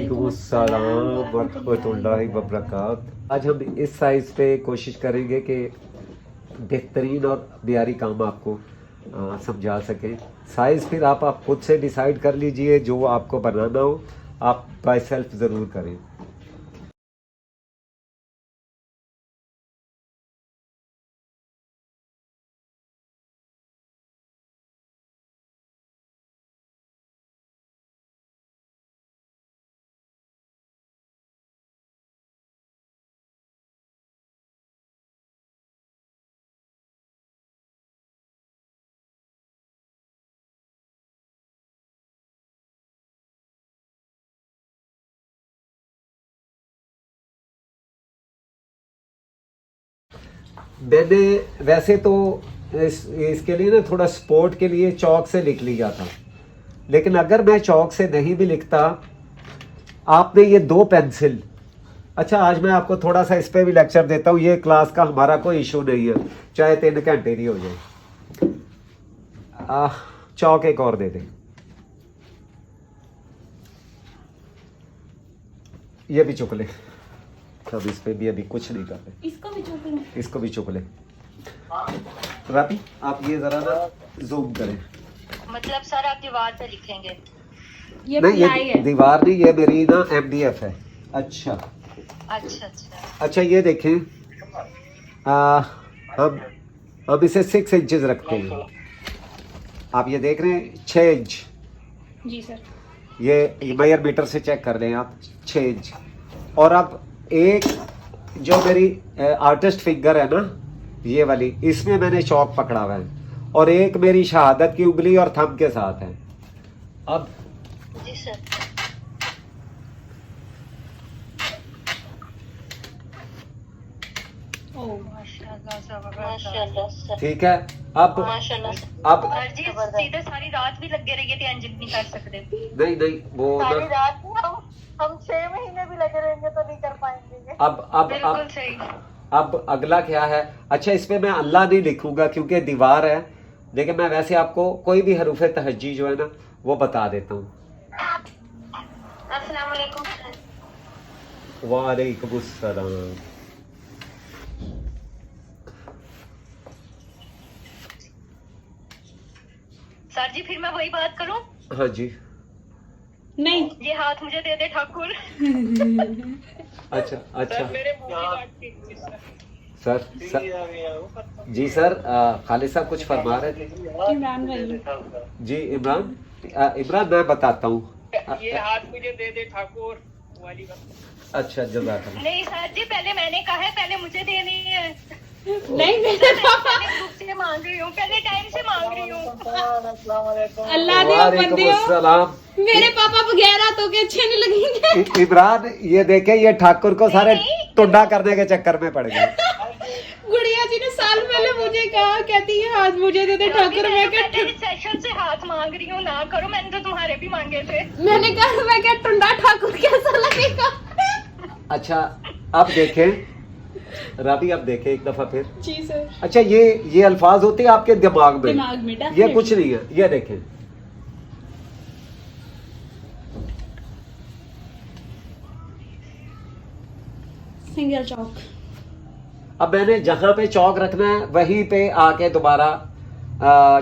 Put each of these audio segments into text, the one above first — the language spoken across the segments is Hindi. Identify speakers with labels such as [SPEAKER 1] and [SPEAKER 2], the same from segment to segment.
[SPEAKER 1] वालेकुम अस्सलाम वरहमतुल्लाहि वबरकात। आज हम इस साइज़ पे कोशिश करेंगे कि बेहतरीन और बियारी काम आपको समझा सकें। साइज़ फिर आप खुद से डिसाइड कर लीजिए, जो आपको बनाना हो आप बाय सेल्फ ज़रूर करें। मैंने वैसे तो इसके लिए ना थोड़ा स्पोर्ट के लिए चौक से लिख लिया था, लेकिन अगर मैं चौक से नहीं भी लिखता, आपने ये 2 पेंसिल, अच्छा आज मैं आपको थोड़ा सा इस पे भी लेक्चर देता हूँ। ये क्लास का हमारा कोई इशू नहीं है, चाहे 3 घंटे नहीं हो जाए। चौक एक और दे दें, ये भी चुक ले। अब इस पे भी अभी कुछ नहीं करते,
[SPEAKER 2] इसको भी चुक लूं?
[SPEAKER 1] इसको भी चुक ले। राबी आप ये जरा ना जूम करें।
[SPEAKER 3] मतलब सर आप दीवार पे लिखेंगे?
[SPEAKER 2] ये
[SPEAKER 1] नहीं,
[SPEAKER 2] प्लाई
[SPEAKER 1] ये
[SPEAKER 2] है।
[SPEAKER 1] दीवार नहीं, ये मेरी ना MDF है। अच्छा
[SPEAKER 3] अच्छा अच्छा।
[SPEAKER 1] अच्छा, ये देखें, हम इसे 6 इंचेस रखते हैं। आप ये देख रहे हैं 6 इंच,
[SPEAKER 2] जी सर।
[SPEAKER 1] ये मायर मीटर से चेक कर लें आप, 6 इंच। और अब एक जो मेरी आर्टिस्ट फिंगर है ना, ये वाली, इसमें मैंने चौक पकड़ा हुआ है, और एक मेरी शहादत की उंगली और थंब के साथ है। अब
[SPEAKER 3] जी सर। माशाल्लाह सर।
[SPEAKER 1] ठीक है, अब
[SPEAKER 3] माशाल्लाह सर।
[SPEAKER 1] अब
[SPEAKER 3] सर जी सीधे सारी रात भी लगे रहिए तो इंजन नहीं कर सकते।
[SPEAKER 1] नहीं वो
[SPEAKER 4] सारी
[SPEAKER 1] ना,
[SPEAKER 4] रात हम 6 महीने भी लगे रहेंगे तो नहीं कर पाएंगे।
[SPEAKER 3] बिल्कुल सही।
[SPEAKER 1] अब अगला क्या है। अच्छा, इसमें मैं अल्लाह नहीं लिखूंगा क्योंकि दीवार है, लेकिन मैं वैसे आपको कोई भी हरूफ तहज्जी जो है ना वो बता देता हूँ।
[SPEAKER 3] अस्सलाम वालेकुम सर।
[SPEAKER 1] वालेकुम अस्सलाम।
[SPEAKER 3] सर जी फिर मैं वही बात करूं?
[SPEAKER 1] हाँ जी।
[SPEAKER 2] नहीं,
[SPEAKER 3] ये हाथ मुझे दे दे ठाकुर।
[SPEAKER 1] अच्छा अच्छा
[SPEAKER 3] मेरे मुंह की बात थी।
[SPEAKER 1] सर जी सर, खालिद साहब कुछ फरमा रहे थे।
[SPEAKER 2] इमरान भाई।
[SPEAKER 1] जी इमरान, इमरान मैं बताता हूँ।
[SPEAKER 5] ये हाथ मुझे दे दे ठाकुर वाली बात।
[SPEAKER 1] अच्छा जज़ाकल्लाह।
[SPEAKER 3] नहीं सर जी, पहले मैंने कहा है, पहले मुझे देनी है।
[SPEAKER 2] नहीं मेरे
[SPEAKER 3] पहले ग्रुप से मांग रही हूँ, पहले टाइम से मांग रही हूँ।
[SPEAKER 2] अल्लाह दे
[SPEAKER 1] वालेकुम
[SPEAKER 2] बंदे हो।
[SPEAKER 1] अस्सलाम।
[SPEAKER 2] मेरे पापा बगैर हाथों के अच्छे नहीं लगेंगे।
[SPEAKER 1] इमरान ये देखे, ये ठाकुर को सारे टुंडा करने के चक्कर में पड़ गए।
[SPEAKER 2] गुड़िया जी ने साल पहले मुझे कहा, कहती है हाथ मुझे दे दे ठाकुर। मैं क्या
[SPEAKER 3] पहले सेशन से हाथ मांग रही हूँ, ना करो, मैंने तो तुम्हारे भी मांगे थे।
[SPEAKER 2] मैंने कहा मैं क्या टुंडा ठाकुर कैसा लगेगा।
[SPEAKER 1] अच्छा अब देखें राबी, अब देखें एक दफा फिर।
[SPEAKER 2] जी सर।
[SPEAKER 1] अच्छा ये अल्फाज होते हैं आपके दिमाग में,
[SPEAKER 2] दिमाग में
[SPEAKER 1] ये कुछ नहीं है। ये देखें,
[SPEAKER 2] सिंगल चौक।
[SPEAKER 1] अब मैंने जहां पे चौक रखना है वहीं पे आके दोबारा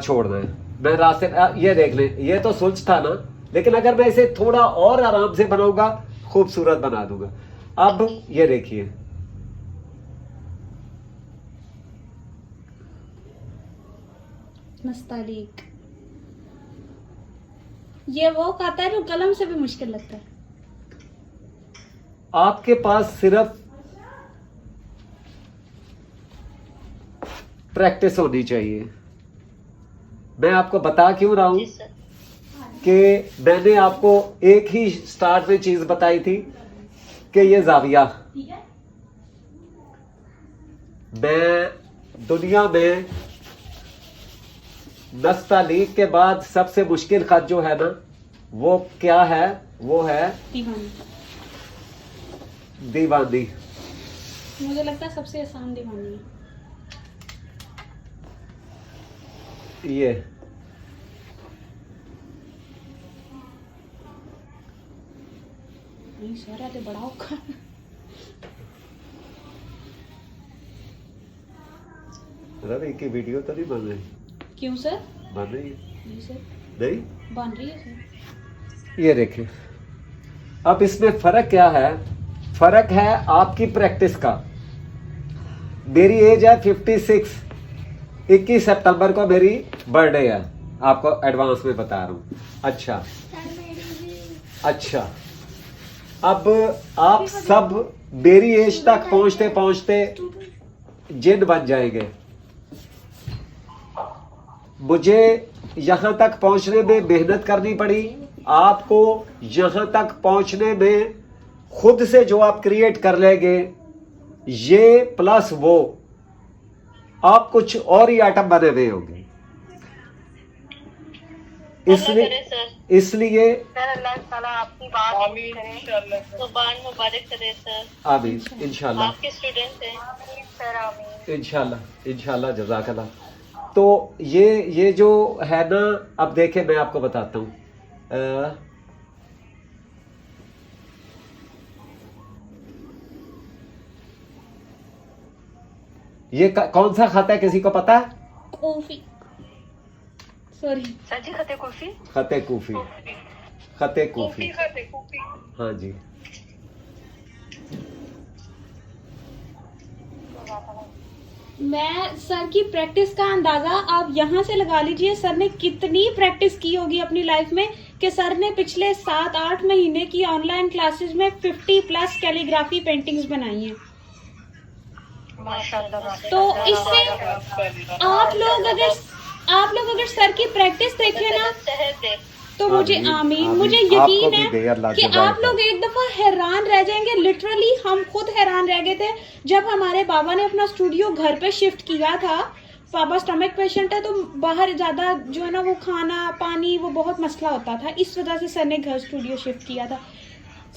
[SPEAKER 1] छोड़ना है। मैं रास्ते ये देख लें, ये तो सुलझ था ना, लेकिन अगर मैं इसे थोड़ा और आराम से बनाऊंगा खूबसूरत बना दूंगा। अब ये देखिए,
[SPEAKER 2] नस्तालीक। ये वो कहता है जो कलम से भी मुश्किल लगता है।
[SPEAKER 1] आपके पास सिर्फ प्रैक्टिस होनी चाहिए। मैं आपको बता क्यों रहा हूं
[SPEAKER 3] जी सर।
[SPEAKER 1] कि मैंने आपको एक ही स्टार्ट में चीज बताई थी कि ये जाविया, मैं दुनिया में नस्तालीक के बाद सबसे मुश्किल खत जो है ना वो क्या है, वो है
[SPEAKER 2] दीवानी।
[SPEAKER 1] दीवानी।
[SPEAKER 2] मुझे लगता है सबसे आसान दीवानी है।
[SPEAKER 1] ये
[SPEAKER 2] नहीं सर ये तो बड़ा औखा है।
[SPEAKER 1] रवि की वीडियो तो नहीं बन रही?
[SPEAKER 2] क्यों सर?
[SPEAKER 1] बन रही है?
[SPEAKER 2] नहीं सर
[SPEAKER 1] नहीं,
[SPEAKER 2] बन रही है सर।
[SPEAKER 1] ये देखिए, अब इसमें फर्क क्या है? फर्क है आपकी प्रैक्टिस का। मेरी एज है 56, 21 सितंबर को मेरी बर्थडे है, आपको एडवांस में बता रहा हूँ। अच्छा, अब आप सब मेरी एज तक पहुंचते पहुंचते जिन बन जाएंगे। मुझे यहां तक पहुंचने में मेहनत करनी पड़ी, आपको यहां तक पहुंचने में खुद से जो आप क्रिएट कर लेंगे, ये प्लस वो, आप कुछ और ही आइटम बने हुए होंगे। इसलिए
[SPEAKER 4] सर अल्लाह ताला आपकी बात
[SPEAKER 5] आमीन इंशाल्लाह।
[SPEAKER 3] जुबान मुबारक करे सर।
[SPEAKER 1] आमीन इंशाल्लाह,
[SPEAKER 3] आपके स्टूडेंट हैं।
[SPEAKER 4] आमीन सर आमीन।
[SPEAKER 1] इंशाल्लाह इंशाल्लाह, जज़ाकल्लाह। तो ये जो है ना, अब देखें मैं आपको बताता हूँ। ये कौन सा खाता है, किसी को पता है?
[SPEAKER 2] कॉफी, सॉरी
[SPEAKER 3] सर जी खते कुल्फी।
[SPEAKER 1] खते कूफी, खते कूफी,
[SPEAKER 5] खाते कूफी।
[SPEAKER 1] हाँ जी।
[SPEAKER 2] मैं सर की प्रैक्टिस का अंदाजा आप यहाँ से लगा लीजिए, सर ने कितनी प्रैक्टिस की होगी अपनी लाइफ में, कि सर ने पिछले 7-8 महीने की ऑनलाइन क्लासेस में 50+ कैलीग्राफी पेंटिंग्स बनाई हैं।
[SPEAKER 4] माशाल्लाह।
[SPEAKER 2] तो इससे आप लोग अगर सर की प्रैक्टिस देखें ना, तो मुझे आमीन, मुझे यकीन है कि आप लोग एक दफा हैरान रह जाएंगे। लिटरली हम खुद हैरान रह गए थे जब हमारे बाबा ने अपना स्टूडियो घर पे शिफ्ट किया था। पापा स्टमक पेशेंट है, तो बाहर ज्यादा जो है ना वो खाना पानी वो बहुत मसला होता था, इस वजह से सर ने घर स्टूडियो शिफ्ट किया था।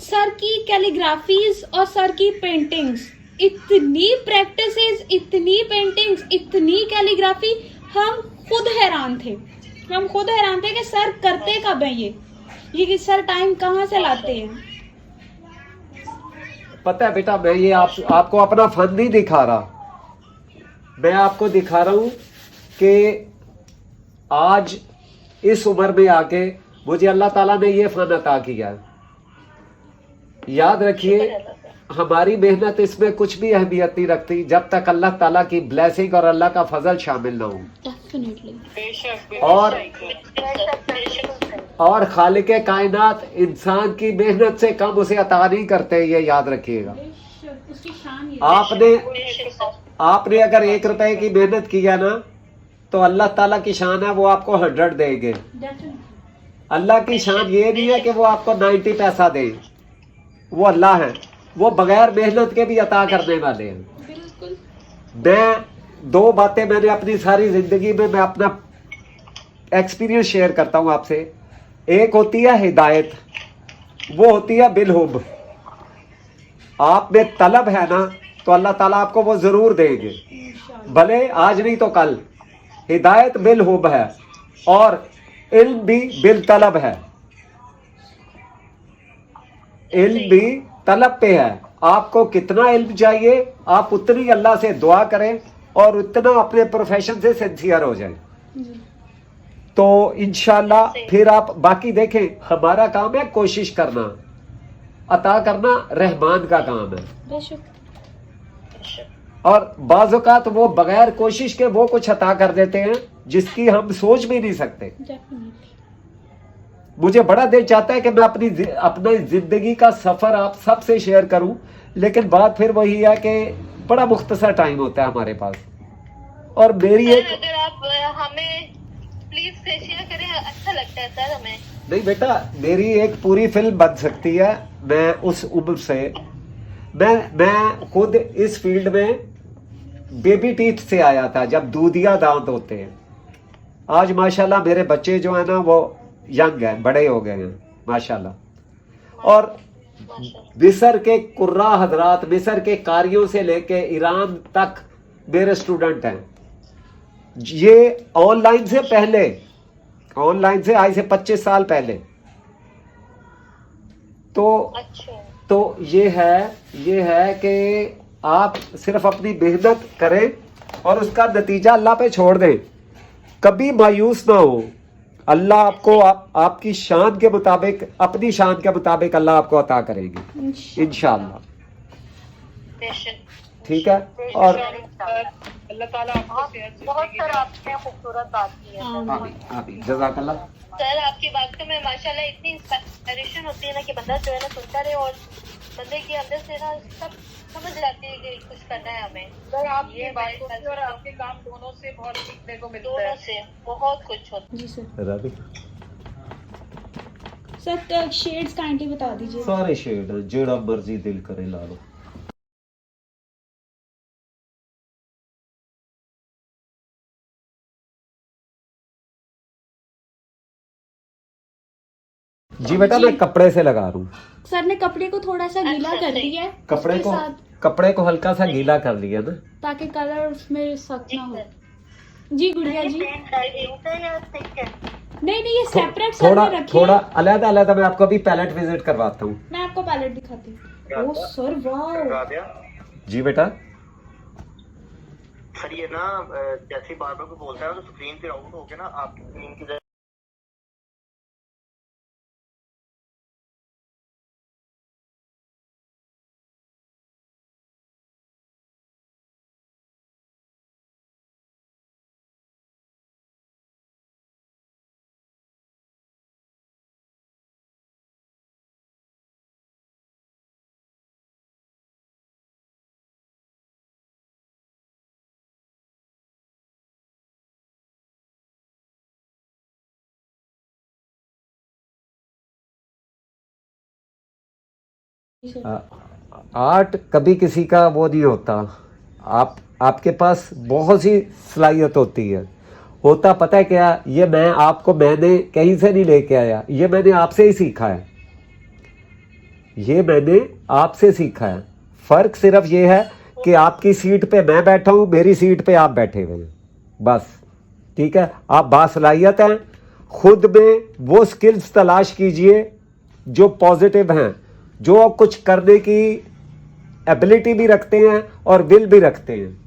[SPEAKER 2] सर की कैलीग्राफीज और सर की पेंटिंग्स, इतनी प्रैक्टिसेस, इतनी पेंटिंग्स, इतनी कैलीग्राफी, हम खुद हैरान थे कि सर करते कब हैं ये कि सर टाइम कहाँ से लाते हैं।
[SPEAKER 1] पता है बेटा, मैं ये आपको अपना फन नहीं दिखा रहा, मैं आपको दिखा रहा हूं कि आज इस उम्र में आके मुझे अल्लाह ताला ने ये फन अता किया है। याद रखिए, हमारी मेहनत इसमें कुछ भी अहमियत नहीं रखती जब तक अल्लाह ताला की ब्लेसिंग और अल्लाह का फजल शामिल ना हो।
[SPEAKER 2] डेफिनेटली।
[SPEAKER 5] बेशक
[SPEAKER 1] और खालिक कायनात इंसान की मेहनत से कम उसे अता नहीं करते, ये याद रखिएगा। आपने अगर 1 रुपए की मेहनत किया ना, तो अल्लाह ताला की शान है वो आपको 100 देंगे। अल्लाह की शान ये नहीं है कि वो आपको 90 पैसा दे, वो अल्लाह है, वो बगैर मेहनत के भी अता करने वाले हैं।
[SPEAKER 2] बिल्कुल।
[SPEAKER 1] मैं 2 बातें मैंने अपनी सारी जिंदगी में, मैं अपना एक्सपीरियंस शेयर करता हूं आपसे। एक होती है हिदायत, वो होती है बिलहुब। आप में तलब है ना, तो अल्लाह ताला आपको वो जरूर देंगे, भले आज नहीं तो कल। हिदायत बिलहुब है और इल्म भी बिल तलब है। इल्म भी तलब पे है, आपको कितना इल्म चाहिए आप उतनी अल्लाह से दुआ करें और उतना अपने प्रोफेशन से सिंसियर हो जाएं, तो इंशाल्लाह फिर आप बाकी देखें। हमारा काम है कोशिश करना, अता करना रहमान का काम है। और बाज़ औक़ात वो बगैर कोशिश के वो कुछ अता कर देते हैं जिसकी हम सोच भी नहीं सकते। मुझे बड़ा दिल चाहता है कि मैं अपनी जिंदगी का सफर आप सबसे शेयर करूं, लेकिन बात फिर वही है कि बड़ा मुख्तसर टाइम होता है हमारे पास। और मेरी एक,
[SPEAKER 3] अगर आप हमें प्लीज शेयर करें, अच्छा लगता है सर हमें।
[SPEAKER 1] नहीं बेटा, मेरी एक पूरी फिल्म बन सकती है। मैं उस उम्र से, मैं खुद इस फील्ड में बेबी टीथ से आया था, जब दूधिया दांत होते हैं। आज माशाल्लाह मेरे बच्चे जो है ना वो यंग हैं, बड़े हो गए हैं माशाल्लाह। और मिस्र के कुर्रा हजरात, मिस्र के कारियों से लेके ईरान तक मेरे स्टूडेंट हैं। ये ऑनलाइन से पहले, ऑनलाइन से आज से 25 साल पहले। तो
[SPEAKER 3] अच्छा।
[SPEAKER 1] तो ये है कि आप सिर्फ अपनी मेहनत करें और उसका नतीजा अल्लाह पे छोड़ दें, कभी मायूस ना हो। अल्लाह आपको आपकी शान के मुताबिक, अपनी शान के मुताबिक अल्लाह आपको अता करेगी इंशाअल्लाह। ठीक है। और
[SPEAKER 5] अल्लाह ताला आपको सेहत से
[SPEAKER 4] बहुत सर आपने खूबसूरत बात की है सर।
[SPEAKER 1] आमीन जज़ाकल्लाह।
[SPEAKER 3] सर आपकी बात में माशाल्लाह इतनी इंस्पिरेशन होती है ना कि बंदा जो है ना सुनता रहे और बंदे के अंदर से ना सब समझ जाती है कि कुछ करना है हमें।
[SPEAKER 5] सर आपकी बातों से और आपके काम दोनों से बहुत सीखने को मिलता
[SPEAKER 3] दोनों
[SPEAKER 5] है।
[SPEAKER 3] से बहुत कुछ होता
[SPEAKER 2] जी sir.
[SPEAKER 1] Ravi
[SPEAKER 2] sir shades kindly बता दीजिए।
[SPEAKER 1] सारे शेड जेड़ा मर्जी दिल करे ला लो। जी बेटा मैं कपड़े से लगा रहा हूँ।
[SPEAKER 2] सर ने कपड़े को थोड़ा सा गीला कर दिया है,
[SPEAKER 1] कपड़े
[SPEAKER 2] उसके
[SPEAKER 1] को
[SPEAKER 2] साथ,
[SPEAKER 1] कपड़े को हल्का सा गीला कर लिया ना,
[SPEAKER 2] ताकि कलर उसमें सख्त ना हो। जी गुड़िया जी। नहीं नहीं, ये सेपरेट सर
[SPEAKER 1] थोड़ा
[SPEAKER 2] में रखिए।
[SPEAKER 1] थोड़ा अलग अलग मैं आपको अभी पैलेट विजिट करवाता हूँ।
[SPEAKER 2] मैं आपको पैलेट दिखाती हूँ। ओ सर वाह।
[SPEAKER 1] जी बेटा
[SPEAKER 6] सर ये ना जैसे बार बार को बोलता है तो स्क्रीन पे आउट हो गया ना आपकी स्क्रीन की
[SPEAKER 1] आर्ट कभी किसी का वो नहीं होता। आपके पास बहुत सी सलाहियत होती है। होता पता है क्या, ये मैंने कहीं से नहीं लेके आया, ये मैंने आपसे ही सीखा है। ये मैंने आपसे सीखा है। फर्क सिर्फ ये है कि आपकी सीट पे मैं बैठा हूँ, मेरी सीट पे आप बैठे हुए हैं, बस। ठीक है। आप बासलाहियत हैं, खुद में वो स्किल्स तलाश कीजिए जो पॉजिटिव हैं, जो कुछ करने की एबिलिटी भी रखते हैं और विल भी रखते हैं।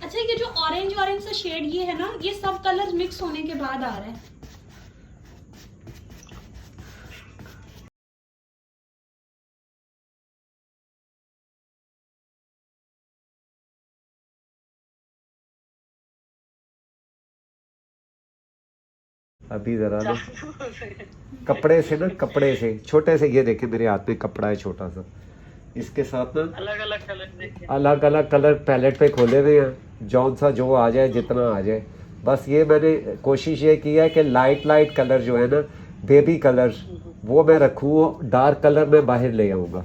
[SPEAKER 2] अच्छा, ये जो ऑरेंज ऑरेंज सा शेड ये है ना, ये सब कलर्स मिक्स होने के बाद आ रहा है।
[SPEAKER 1] अभी जरा ना कपड़े से छोटे से, ये देखे मेरे हाथ में कपड़ा है छोटा सा, इसके साथ ना
[SPEAKER 5] अलग अलग कलर देखे।
[SPEAKER 1] अलग अलग कलर पैलेट पे खोले हुए हैं, जौन सा जो आ जाए, जितना आ जाए। बस ये मैंने कोशिश ये की है कि लाइट कलर जो है ना, बेबी कलर, वो मैं रखूँ, डार्क कलर मैं बाहर ले आऊँगा।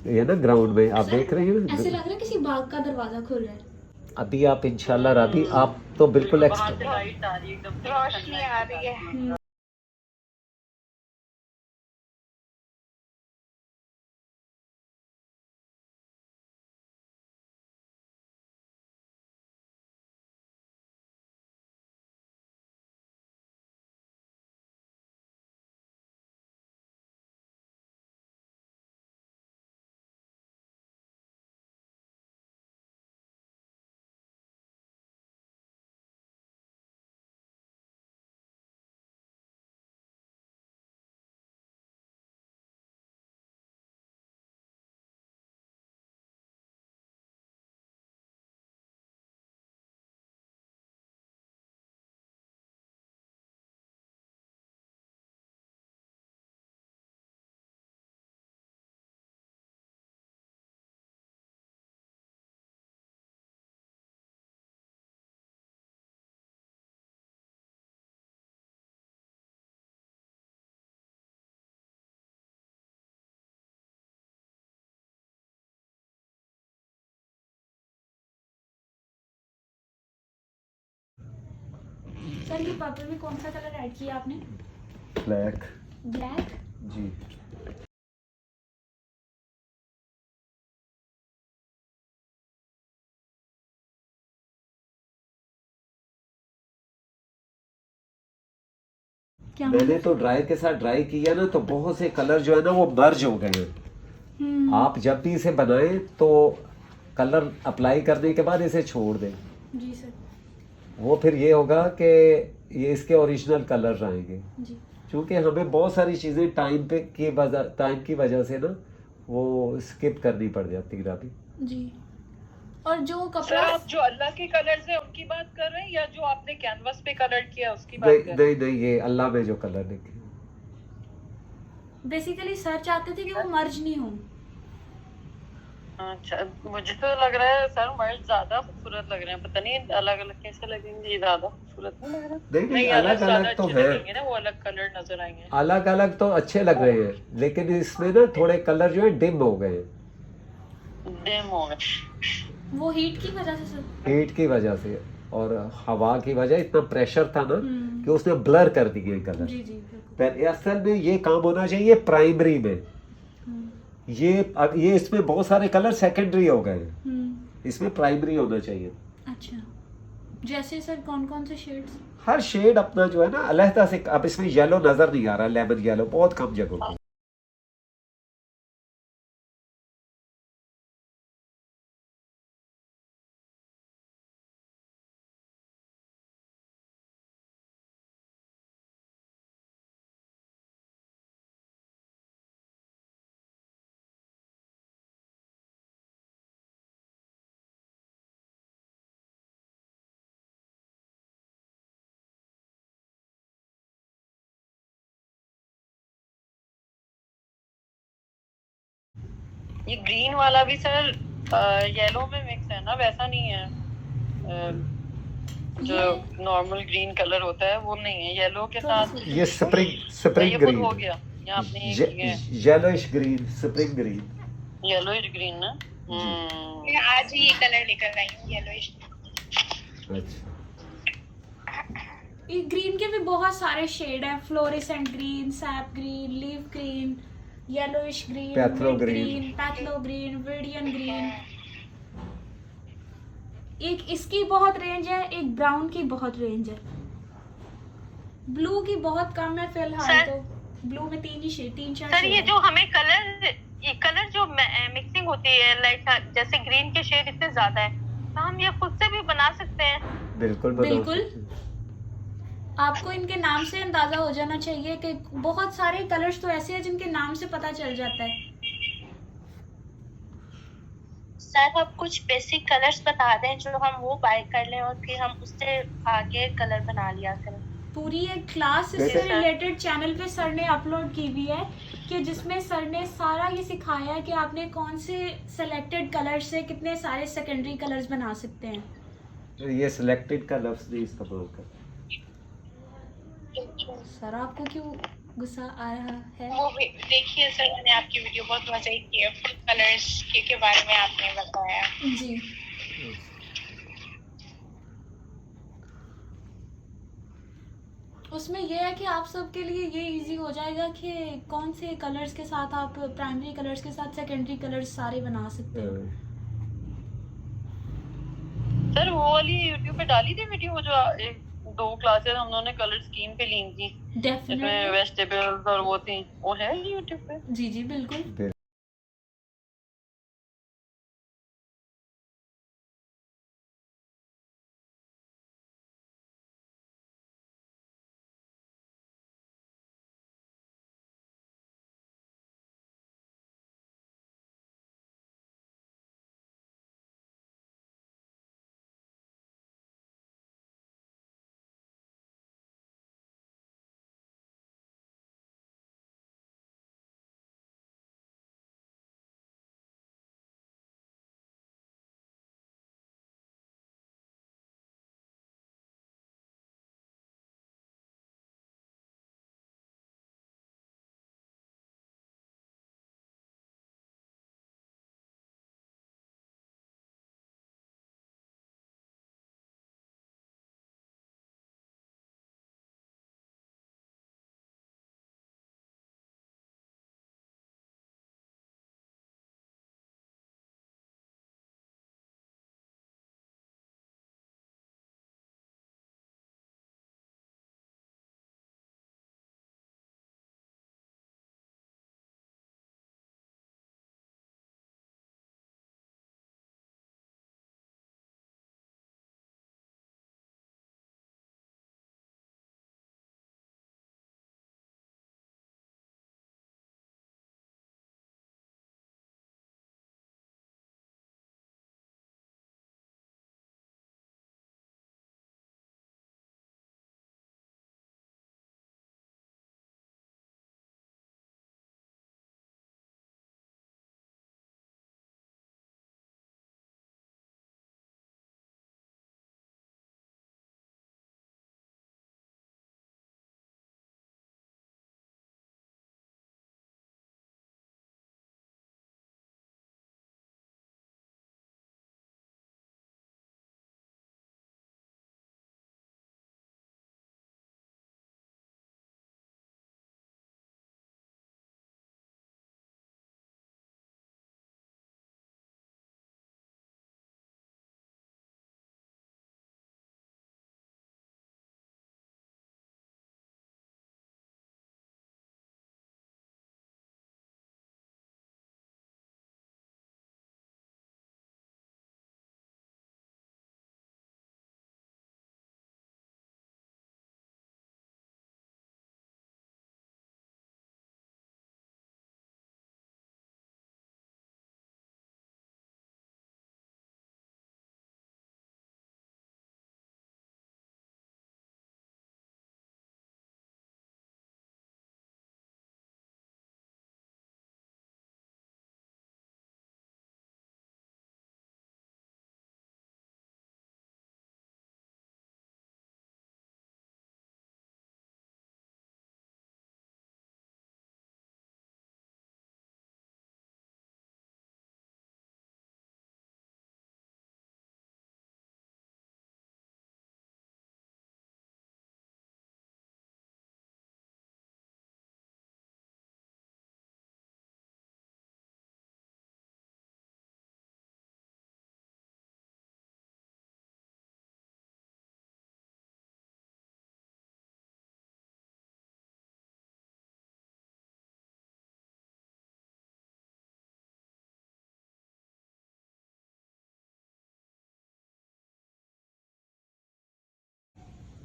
[SPEAKER 1] ये ना ग्राउंड में आप देख रहे हैं ना,
[SPEAKER 2] ऐसे लग रहा है किसी बाग का दरवाजा खुल रहा है।
[SPEAKER 1] अभी आप इंशाल्लाह राबी, आप तो बिल्कुल
[SPEAKER 5] बाहर से लाइट आ रही है एकदम,
[SPEAKER 4] रोशनी आ रही है।
[SPEAKER 2] सर ये पर्पल में कौन सा कलर ऐड किया आपने?
[SPEAKER 1] ब्लैक।
[SPEAKER 2] ब्लैक।
[SPEAKER 1] जी।
[SPEAKER 2] क्या
[SPEAKER 1] मैंने तो ड्राई के साथ ड्राई किया ना, तो बहुत से कलर जो है ना वो मर्ज हो गए हैं। आप जब भी इसे बनाएं तो कलर अप्लाई करने के बाद इसे छोड़ दें।
[SPEAKER 2] जी सर।
[SPEAKER 1] वो फिर ये होगा कि ये इसके ओरिजिनल कलर आएंगे।
[SPEAKER 2] जी।
[SPEAKER 1] क्योंकि हमें बहुत सारी चीज़ें टाइम की वजह से ना वो स्किप करनी पड़ जाती है अभी।
[SPEAKER 2] जी। और जो
[SPEAKER 5] सर
[SPEAKER 2] कपड़ा
[SPEAKER 5] आप जो अल्लाह के कलर्स है उनकी बात कर रहे हैं या जो आपने कैनवस पे कलर किया उसकी बात
[SPEAKER 1] नहीं
[SPEAKER 5] कर रहे हैं?
[SPEAKER 1] नहीं नहीं, ये अल्लाह में जो कलर लिखे।
[SPEAKER 2] बेसिकली सर चाहते थे कि वो मर्ज नहीं हो।
[SPEAKER 5] अच्छा, मुझे तो लग रहा है सर मर्ज ज्यादा खूबसूरत लग रहे हैं, पता नहीं अलग अलग कैसे लगेंगे, ये ज्यादा खूबसूरत नहीं लग रहा?
[SPEAKER 1] नहीं,
[SPEAKER 5] अलग
[SPEAKER 1] अलग
[SPEAKER 5] ज्यादा
[SPEAKER 1] अलग तो
[SPEAKER 5] अच्छे
[SPEAKER 1] है।
[SPEAKER 5] लगेंगे ना, वो अलग कलर नजर आएंगे।
[SPEAKER 1] अलग अलग तो अच्छे लग रहे हैं, लेकिन इसमें ना थोड़े कलर जो है डिम हो गए हैं।
[SPEAKER 5] डिम हो गए
[SPEAKER 2] वो हीट की वजह से सर।
[SPEAKER 1] हीट की वजह से और हवा की वजह, इतना प्रेशर था ना कि उसने ब्लर कर दिए कलर।
[SPEAKER 2] जी जी बिल्कुल।
[SPEAKER 1] पर असल में ये काम होना चाहिए प्राइमरी में। ये इसमें बहुत सारे कलर सेकेंडरी हो गए हैं, इसमें प्राइमरी होना चाहिए।
[SPEAKER 2] अच्छा, जैसे सर कौन कौन से शेड्स?
[SPEAKER 1] हर शेड अपना जो है ना अलहदा से। अब इसमें येलो नजर नहीं आ रहा, लेमन येलो बहुत कम जगहों पे।
[SPEAKER 5] ये ग्रीन वाला भी सर येलो में मिक्स है ना, वैसा नहीं है जो नॉर्मल ग्रीन कलर होता है वो नहीं है, येलो के साथ।
[SPEAKER 1] ये स्प्रिंग
[SPEAKER 5] ये खुद
[SPEAKER 1] ग्रीन
[SPEAKER 5] हो गया या आपने
[SPEAKER 1] yellowish green, spring green.
[SPEAKER 5] Yellowish green ना।
[SPEAKER 3] मैं आज ही ये कलर लेकर आई हूँ, येलोइश।
[SPEAKER 1] अच्छा,
[SPEAKER 2] ये ग्रीन के भी बहुत सारे शेड हैं, fluorescent green, sap green, leaf green, yellowish green,
[SPEAKER 1] phthalo
[SPEAKER 2] mid
[SPEAKER 1] green.
[SPEAKER 2] Green, phthalo green, viridian green. एक इसकी बहुत रेंज है, एक ब्राउन की बहुत रेंज है, ब्लू की बहुत कम है फिलहाल। तो ब्लू में तीन चार
[SPEAKER 3] सर ये
[SPEAKER 2] शेड
[SPEAKER 3] जो हमें कलर जो मिक्सिंग होती है, लाइक जैसे ग्रीन के शेड इतने ज्यादा है, तो हम ये खुद से भी बना सकते हैं।
[SPEAKER 1] बिल्कुल
[SPEAKER 2] बिल्कुल। आपको इनके नाम से अंदाजा हो जाना चाहिए कि बहुत सारे कलर्स तो ऐसे हैं जिनके नाम से पता चल जाता है।
[SPEAKER 3] सर आप कुछ बेसिक कलर्स बता दें जो हम वो बाय कर लें और फिर हम उससे आगे कलर बना लिया करें।
[SPEAKER 2] पूरी एक क्लास इससे रिलेटेड चैनल पे सर ने अपलोड की हुई है कि जिसमें सर ने सारा ये सिखाया है कि आपने कौन से सिलेक्टेड कलर से कितने सारे सेकेंडरी कलर्स बना सकते हैं।
[SPEAKER 1] ये सिलेक्टेड का लफ्ज नहीं इस्तेमाल कर।
[SPEAKER 2] सर आपको क्यों गुस्सा आ रहा है?
[SPEAKER 3] वो देखिए सर, मैंने आपकी वीडियो बहुत मजा की है, फुल कलर्स के बारे में आपने बताया।
[SPEAKER 2] जी। उसमें यह है कि आप सबके लिए ये इजी हो जाएगा कि कौन से कलर्स के साथ आप प्राइमरी कलर्स के साथ सेकेंडरी कलर्स सारे बना सकते हैं।
[SPEAKER 5] सर वो वाली यूट्यूब पे डाली थी वीडियो जो एक 2 क्लासेस हम दोनों ने कलर स्कीम पे ली थी, जिसमें वेजिटेबल्स और वो थी, वो है यूट्यूब पे।
[SPEAKER 2] जी जी बिल्कुल।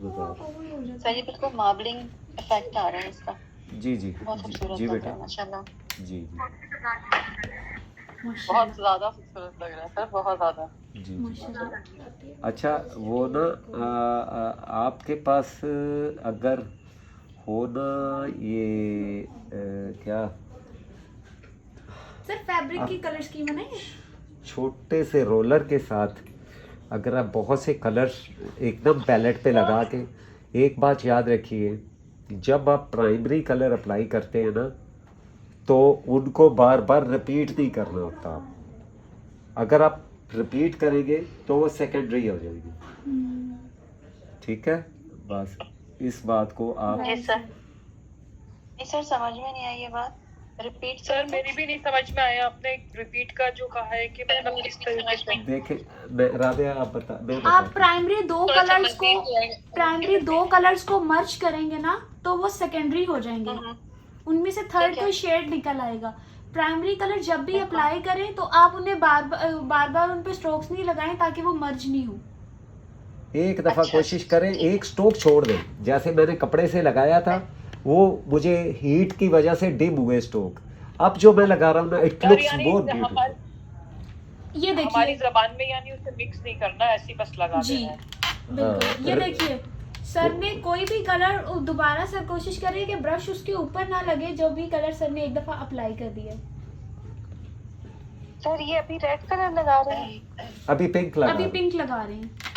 [SPEAKER 5] सर ये बिल्कुल मार्बलिंग इफेक्ट आ रहा है इसका,
[SPEAKER 1] जी जी
[SPEAKER 5] बहुत
[SPEAKER 1] जी
[SPEAKER 5] खूबसूरत
[SPEAKER 1] जी
[SPEAKER 5] लग
[SPEAKER 1] बेटा
[SPEAKER 5] रहा है माशाल्लाह,
[SPEAKER 1] जी जी
[SPEAKER 5] बहुत ज्यादा खूबसूरत लग रहा है सर, बहुत ज्यादा।
[SPEAKER 1] जी जी। अच्छा वो ना आपके पास अगर हो ना ये क्या
[SPEAKER 2] सर फैब्रिक की कलर स्कीम है ना ये?
[SPEAKER 1] छोटे से रोलर के साथ अगर आप बहुत से कलर्स एकदम पैलेट पे लगा के, एक बात याद रखिए, जब आप प्राइमरी कलर अप्लाई करते हैं ना तो उनको बार बार रिपीट नहीं करना होता। अगर आप रिपीट करेंगे तो वो सेकेंडरी हो जाएगी। ठीक है, बस इस बात को आप
[SPEAKER 5] जी सर, नहीं सर समझ में नहीं आई ये बात, रिपीट सर मेरी भी नहीं समझ में आया, आपने रिपीट का जो कहा है कि मतलब किस तरीके से
[SPEAKER 1] देखें। मैं राबिया आप बता, मैं
[SPEAKER 2] आप
[SPEAKER 1] बताता
[SPEAKER 2] प्राइमरी दो कलर्स को मर्ज करेंगे ना तो वो सेकेंडरी हो जाएंगे, उनमें से थर्ड कोई शेड निकल आएगा। प्राइमरी कलर जब भी अप्लाई करें तो आप उन्हें बार बार उन पे स्ट्रोक्स नहीं लगाएं ताकि वो मर्ज नहीं हो।
[SPEAKER 1] एक दफ़ा कोशिश करें, एक स्ट्रोक छोड़ दें, जैसे मैंने कपड़े से लगाया था वो मुझे हीट की वजह से डिम हुए स्ट्रोक। अब जो मैं लगा रहा हूँ ना, इट लुक्स मोर ब्यूटीफुल।
[SPEAKER 2] ये देखिए
[SPEAKER 5] हमारी जबान में यानी उसे मिक्स नहीं करना, ऐसी बस लगा
[SPEAKER 2] जी
[SPEAKER 5] देना है।
[SPEAKER 2] बिल्कुल। ये देखिए सर ने कोई भी कलर दोबारा सर कोशिश करें कि ब्रश उसके ऊपर ना लगे, जो भी कलर सर ने एक दफा अप्लाई कर दिया।
[SPEAKER 5] सर ये अभी रेड कलर लगा रहे हैं,
[SPEAKER 1] अभी पिंक लगा
[SPEAKER 2] अभी
[SPEAKER 1] रहे हैं।
[SPEAKER 2] पिंक लगा रहे हैं।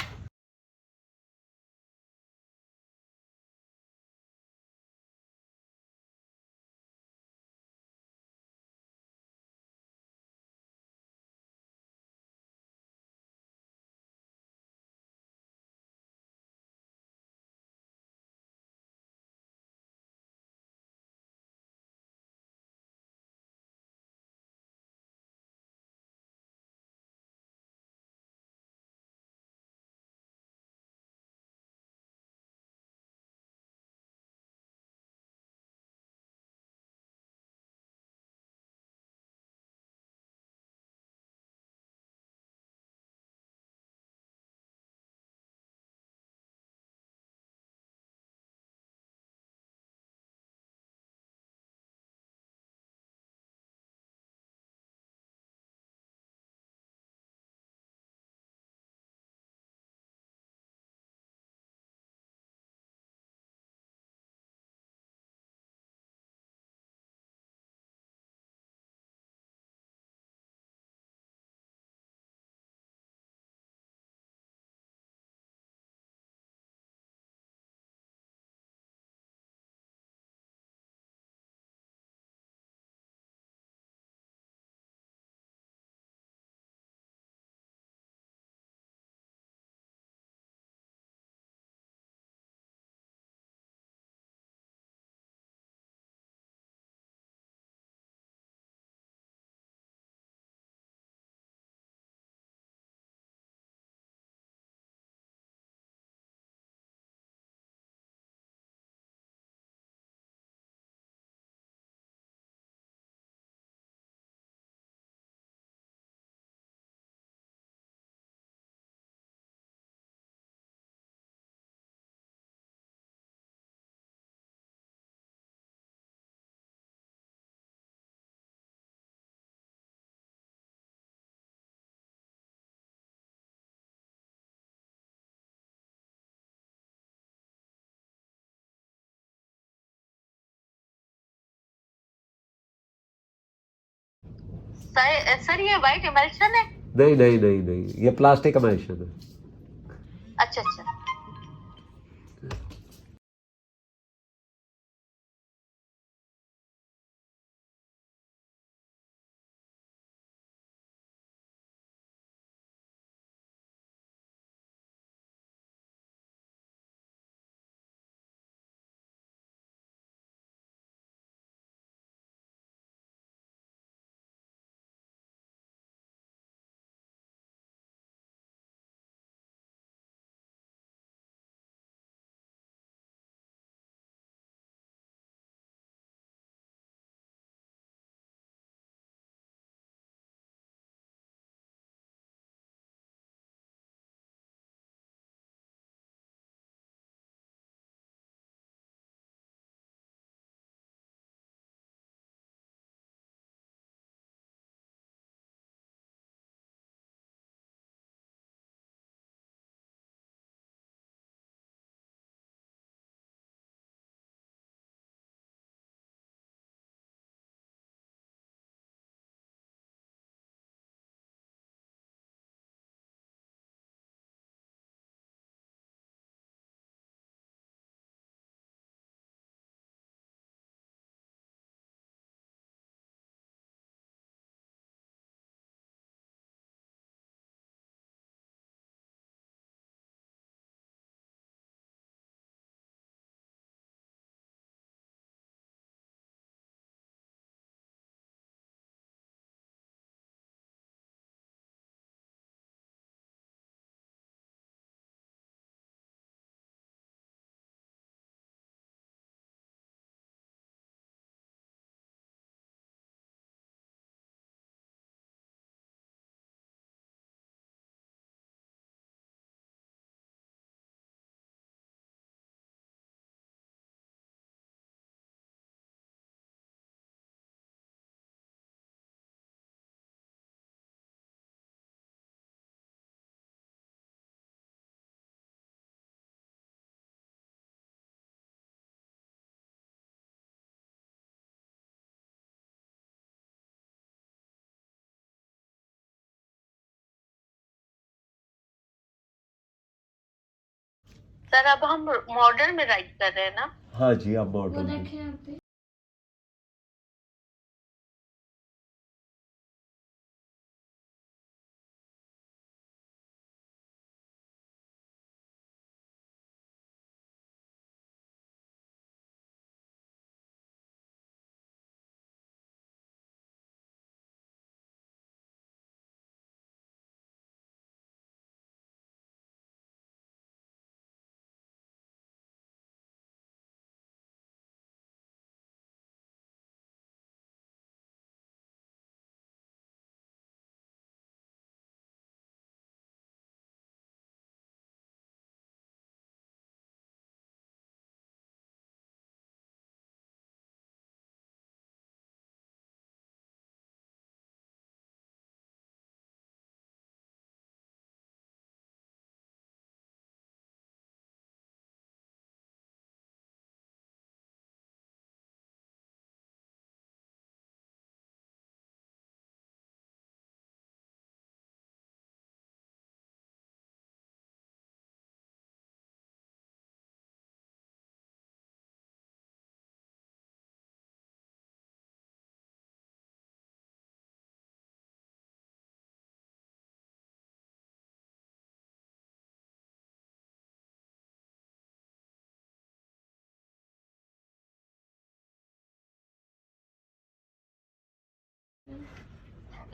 [SPEAKER 3] सर ये व्हाइट इमल्शन है?
[SPEAKER 1] नहीं नहीं नहीं नहीं, ये प्लास्टिक एमल्शन है।
[SPEAKER 3] अच्छा अच्छा। सर अब हम मॉडर्न में राइट कर रहे हैं ना?
[SPEAKER 1] हाँ जी, आप
[SPEAKER 2] वो
[SPEAKER 1] मॉडल
[SPEAKER 2] देखें यहाँ पे।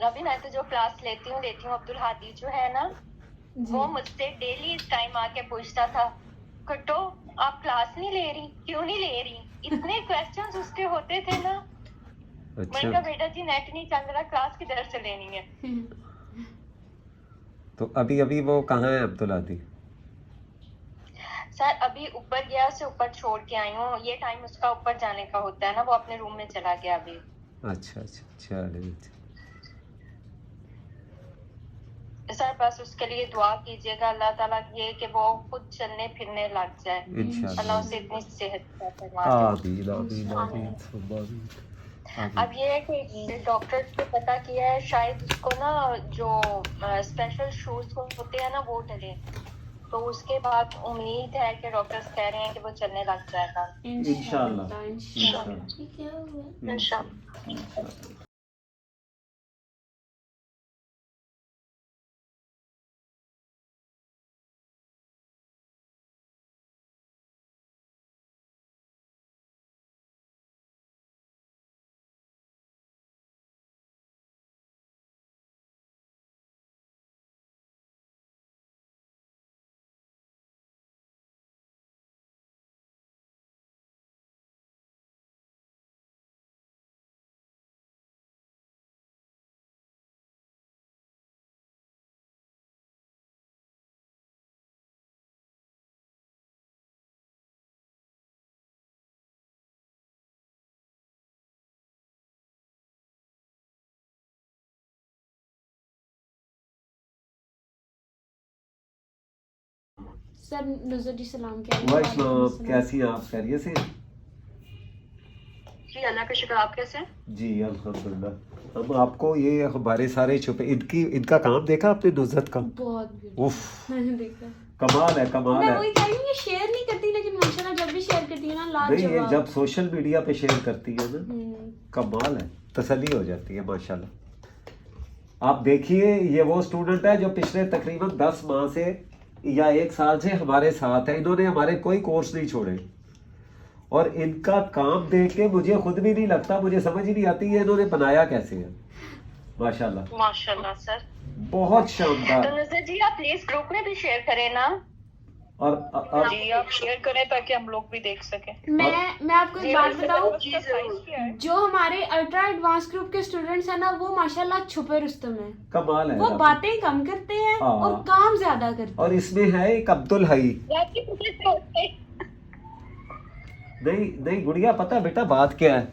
[SPEAKER 3] रवि मैं तो जो क्लास लेती हूँ अब्दुल हादी जो है ना, वो मुझसे डेली इस टाइम आके पूछता था, कुट्टो आप क्लास नहीं ले रही, क्यों नहीं ले रही? इतने क्वेश्चंस उसके होते थे ना। मैंने कहा बेटा जी नेट नहीं चल रहा, क्लास किधर से लेनी है?
[SPEAKER 1] तो अभी अभी वो कहाँ है अब्दुल हादी?
[SPEAKER 3] सर अभी ऊपर गया, उसे ऊपर छोड़ के आई हूँ। ये टाइम उसका ऊपर जाने का होता है ना, वो अपने रूम में चला गया अभी।
[SPEAKER 1] अच्छा अच्छा, चलिए।
[SPEAKER 3] सर बस उसके लिए दुआ कीजिएगा अल्लाह ताला ये कि वो खुद चलने फिरने लग जाए।
[SPEAKER 1] इंशाल्लाह।
[SPEAKER 3] अल्लाह उसे इतनी सेहत फरमा
[SPEAKER 1] आमीन आमीन आमीन सुम्मा आमीन।
[SPEAKER 3] अब ये है कि डॉक्टर को पता किया है शायद उसको ना जो स्पेशल शूज होते हैं ना वो डले, तो उसके बाद उम्मीद है कि डॉक्टर्स कह रहे हैं कि वो चलने लग जाएगा
[SPEAKER 1] इंशाल्लाह
[SPEAKER 2] इंशाल्लाह।
[SPEAKER 3] इंशाल्लाह।
[SPEAKER 2] सर नुज़रत जी सलाम कह
[SPEAKER 1] वालेकुम, कैसी हैं आप? खैरियत से?
[SPEAKER 3] जी अल्लाह का शुक्र, आप कैसे हैं?
[SPEAKER 1] जी अल्हम्दुलिल्लाह। हम आपको ये हमारे सारे छुपे इनका काम देखा आपने नुज़रत का?
[SPEAKER 2] बहुत
[SPEAKER 1] उफ,
[SPEAKER 2] मैंने देखा।
[SPEAKER 1] कमाल है कमाल
[SPEAKER 2] मैं
[SPEAKER 1] है।
[SPEAKER 2] वही कह रही हूँ, ये शेयर नहीं करती लेकिन माशाल्लाह जब भी शेयर करती है ना
[SPEAKER 1] नहीं, ये
[SPEAKER 2] लाजवाब।
[SPEAKER 1] जब सोशल मीडिया पे शेयर करती है ना, कमाल है, तसल्ली हो जाती है माशाल्लाह। आप देखिए, ये वो स्टूडेंट है जो पिछले तकरीबन 10 माह से या 1 साल से हमारे साथ है। इन्होंने हमारे कोई कोर्स नहीं छोड़े और इनका काम देख के मुझे खुद भी नहीं लगता, मुझे समझ ही नहीं आती है इन्होंने बनाया कैसे है। माशाल्लाह
[SPEAKER 3] माशाल्लाह सर,
[SPEAKER 1] बहुत शानदार।
[SPEAKER 3] तो नुज़रत जी आप प्लीज ग्रुप में भी शेयर करें ना।
[SPEAKER 1] और
[SPEAKER 5] जी आप शेयर करें ताकि हम लोग भी देख सकें।
[SPEAKER 2] मैं आपको एक बात बताऊं, जो हमारे अल्ट्रा एडवांस ग्रुप के स्टूडेंट्स हैं ना, वो माशाल्लाह छुपे रुस्तम हैं।
[SPEAKER 1] कमाल है,
[SPEAKER 2] वो बातें कम करते हैं
[SPEAKER 1] हाँ।
[SPEAKER 2] और काम ज्यादा करते हैं।
[SPEAKER 1] और इसमें है एक अब्दुल हई। नहीं नहीं गुड़िया, पता है बेटा बात क्या है?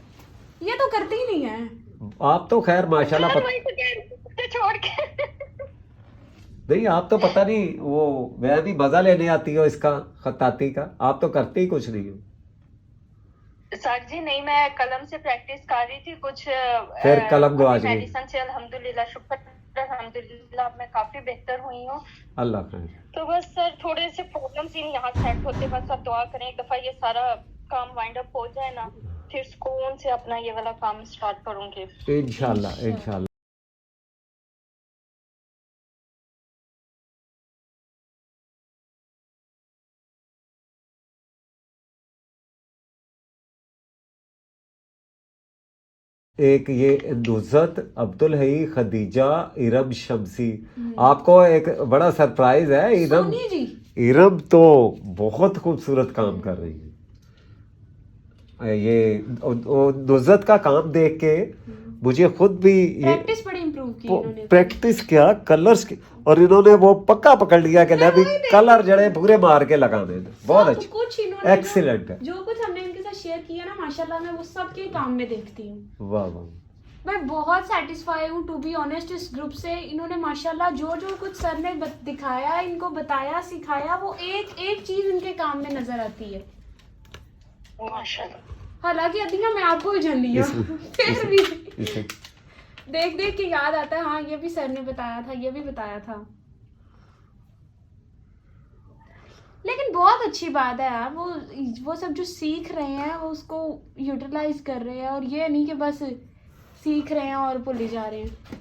[SPEAKER 2] ये तो करते ही नहीं है।
[SPEAKER 1] आप तो खैर माशाल्लाह
[SPEAKER 3] छोड़ के
[SPEAKER 1] नहीं, आप तो पता नहीं वो वह भी मजा लेने आती हो इसका खताती का, आप तो करते ही कुछ नहीं हो।
[SPEAKER 3] सर जी नहीं, मैं कलम से प्रैक्टिस कर रही थी कुछ,
[SPEAKER 1] फिर कलम गवा गई।
[SPEAKER 3] मेडिसिन से अल्हम्दुलिल्लाह शुक्र अल्हम्दुलिल्लाह मैं काफी बेहतर हुई हूँ।
[SPEAKER 1] अल्लाह खैर।
[SPEAKER 3] तो बस सर थोड़े से प्रॉब्लम्स ही यहाँ सेट होते, बस आप दुआ करें एक दफा ये सारा काम वाइंड अप हो जाए ना, फिर सुकून से अपना ये वाला काम स्टार्ट करूंगी
[SPEAKER 1] इंशाल्लाह इंशाल्लाह। एक ये नुज़रत अब्दुल हई खदीजा इरम शमसी, आपको एक बड़ा सरप्राइज है। इरम इरम तो बहुत खूबसूरत काम कर रही है। ये नुज़रत का काम देख के मुझे खुद भी ये
[SPEAKER 2] प्रैक्टिस बड़ी इम्प्रूव की इन्होंने।
[SPEAKER 1] प्रैक्टिस क्या कलर्स की, और इन्होंने वो पक्का पकड़ लिया कि मैं भी कलर जड़े पूरे मार के लगाने। बहुत अच्छे,
[SPEAKER 2] कुछ इन्होंने
[SPEAKER 1] एक्सीलेंट है।
[SPEAKER 2] जो कुछ हमने इनके साथ शेयर किया ना माशाल्लाह, मैं वो सब के काम में देखती हूँ।
[SPEAKER 1] वाह वाह,
[SPEAKER 2] मैं बहुत सेटिस्फाई हूँ टू बी ऑनेस्ट इस ग्रुप से। इन्होंने माशाल्लाह जो जो कुछ सर ने दिखाया, इनको बताया, सिखाया, वो एक एक चीज इनके काम में नजर आती है
[SPEAKER 3] माशाल्लाह।
[SPEAKER 2] हालांकि अदिया मैं आपको ही जन लिया फिर भी देख देख के याद आता है, हाँ ये भी सर ने बताया था, ये भी बताया था। लेकिन बहुत अच्छी बात है यार, वो सब जो सीख रहे हैं वो उसको यूटिलाइज कर रहे हैं, और ये नहीं कि बस सीख रहे हैं और भूल जा रहे हैं।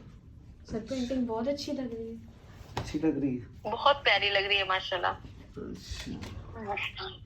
[SPEAKER 2] सर पेंटिंग बहुत अच्छी लग रही है।
[SPEAKER 1] अच्छी लग रही है,
[SPEAKER 5] बहुत प्यारी लग रही है माशाल्लाह।
[SPEAKER 1] अच्छा।
[SPEAKER 5] माशाल्लाह।